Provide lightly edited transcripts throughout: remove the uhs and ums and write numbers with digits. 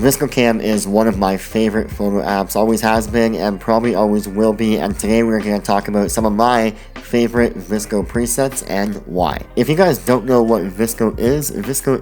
VSCO Cam is one of my favorite photo apps, always has been and probably always will be, and today we're going to talk about some of my favorite VSCO presets and why. If you guys don't know what VSCO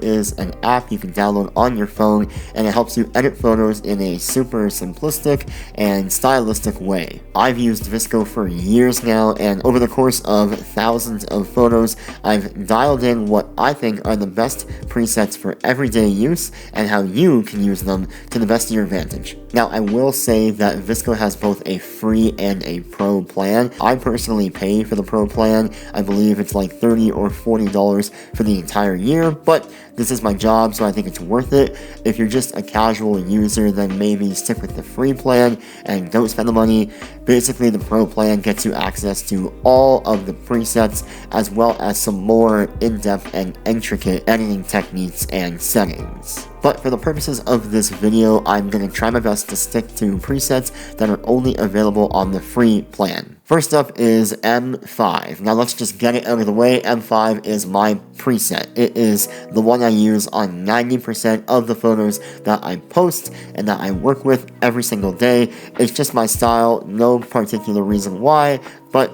is an app you can download on your phone, and it helps you edit photos in a super simplistic and stylistic way. I've used VSCO for years now, and over the course of thousands of photos, I've dialed in what I think are the best presets for everyday use and how you can use them to the best of your advantage. Now, I will say that VSCO has both a free and a pro plan. I personally pay for the pro plan. I believe it's like $30 or $40 for the entire year, but this is my job, so I think it's worth it. If you're just a casual user, then maybe stick with the free plan and don't spend the money. Basically, the pro plan gets you access to all of the presets, as well as some more in-depth and intricate editing techniques and settings. But for the purposes of this video, I'm going to try my best to stick to presets that are only available on the free plan. First up is M5. Now let's just get it out of the way. M5 is my preset. It is the one I use on 90% of the photos that I post and that I work with every single day. It's just my style, no particular reason why, but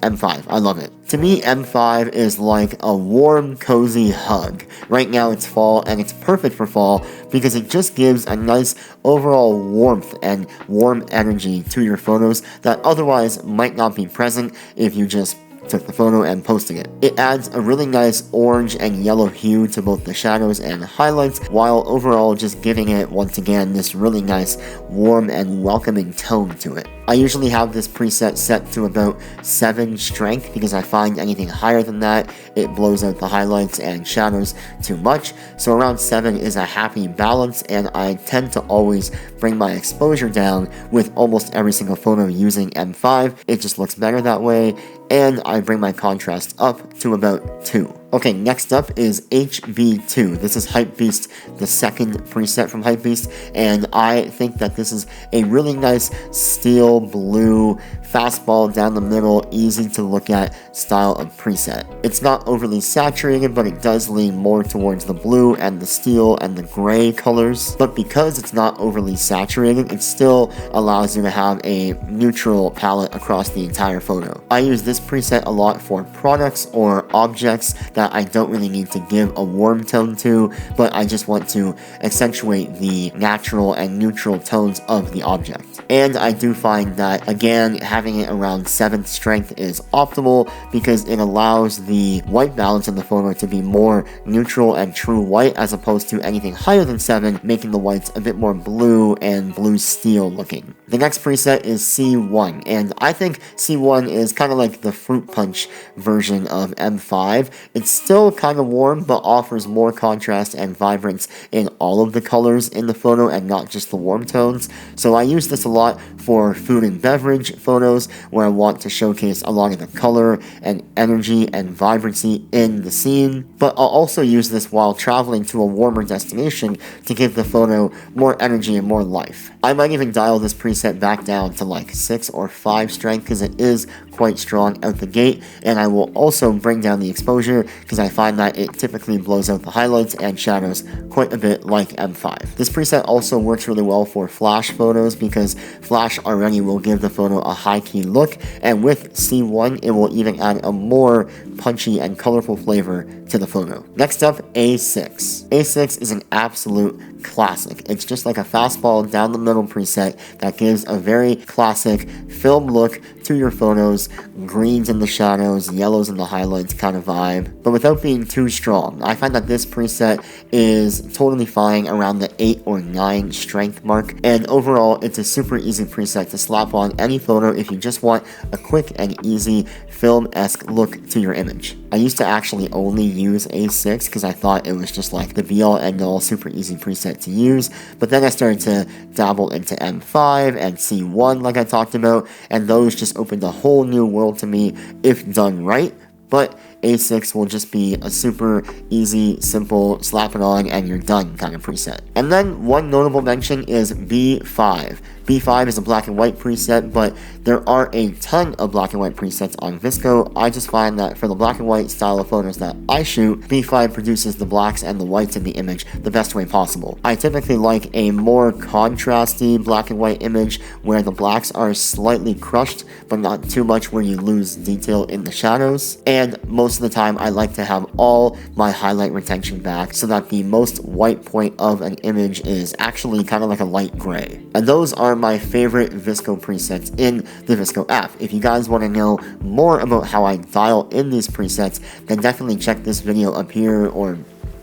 M5, I love it. To me, M5 is like a warm, cozy hug. Right now it's fall, and it's perfect for fall because it just gives a nice overall warmth and warm energy to your photos that otherwise might not be present if you just took the photo and posted it. It adds a really nice orange and yellow hue to both the shadows and highlights, while overall just giving it, once again, this really nice warm and welcoming tone to it. I usually have this preset set to about 7 strength because I find anything higher than that, it blows out the highlights and shadows too much. So around 7 is a happy balance, and I tend to always bring my exposure down with almost every single photo using M5. It just looks better that way, and I bring my contrast up to about 2. Okay, next up is HB2. This is Hypebeast, the second preset from Hypebeast, and I think that this is a really nice steel blue, fastball down the middle, easy to look at style of preset. It's not overly saturated, but it does lean more towards the blue and the steel and the gray colors. But because it's not overly saturated, it still allows you to have a neutral palette across the entire photo. I use this preset a lot for products or objects that I don't really need to give a warm tone to, but I just want to accentuate the natural and neutral tones of the object. And I do find that, again, having it around 7th strength is optimal because it allows the white balance in the photo to be more neutral and true white as opposed to anything higher than 7, making the whites a bit more blue and blue steel looking. The next preset is C1, and I think C1 is kind of like the fruit punch version of M5. It's still kind of warm, but offers more contrast and vibrance in all of the colors in the photo and not just the warm tones. So I use this a lot for food and beverage photos where I want to showcase a lot of the color and energy and vibrancy in the scene, but I'll also use this while traveling to a warmer destination to give the photo more energy and more life. I might even dial this preset back down to like 6 or 5 strength because it is quite strong out the gate, and I will also bring down the exposure because I find that it typically blows out the highlights and shadows quite a bit like M5. This preset also works really well for flash photos because flash already will give the photo a high key look, and with C1 it will even add a more punchy and colorful flavor to the photo. Next up, A6. A6 is an absolute classic. It's just like a fastball down the middle preset that gives a very classic film look to your photos, greens in the shadows, yellows in the highlights kind of vibe, but without being too strong. I find that this preset is totally fine around the 8 or 9 strength mark, and overall it's a super easy preset to slap on any photo if you just want a quick and easy film-esque look to your image. I used to actually only use A6 because I thought it was just like the be-all end-all super easy preset to use, but then I started to dabble into M5 and C1 like I talked about, and those just opened a whole new world to me if done right. But A6 will just be a super easy, simple, slap it on and you're done kind of preset. And then one notable mention is B5. B5 is a black and white preset, but there are a ton of black and white presets on VSCO. I just find that for the black and white style of photos that I shoot, B5 produces the blacks and the whites in the image the best way possible. I typically like a more contrasty black and white image where the blacks are slightly crushed, but not too much where you lose detail in the shadows. And most of the time I like to have all my highlight retention back so that the most white point of an image is actually kind of like a light gray. And those are my favorite VSCO presets in the VSCO app. If you guys want to know more about how I dial in these presets, then definitely check this video up here or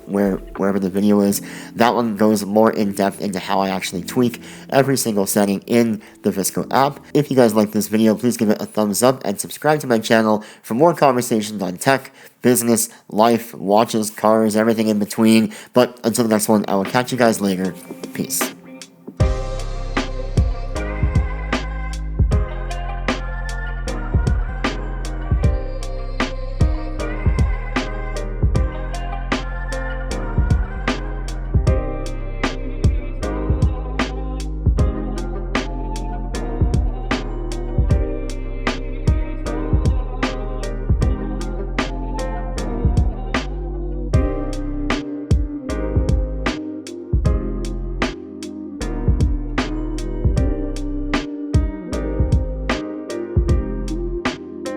wherever the video is. That one goes more in depth into how I actually tweak every single setting in the VSCO app. If you guys like this video, please give it a thumbs up and subscribe to my channel for more conversations on tech, business, life, watches, cars, everything in between. But until the next one, I will catch you guys later. Peace.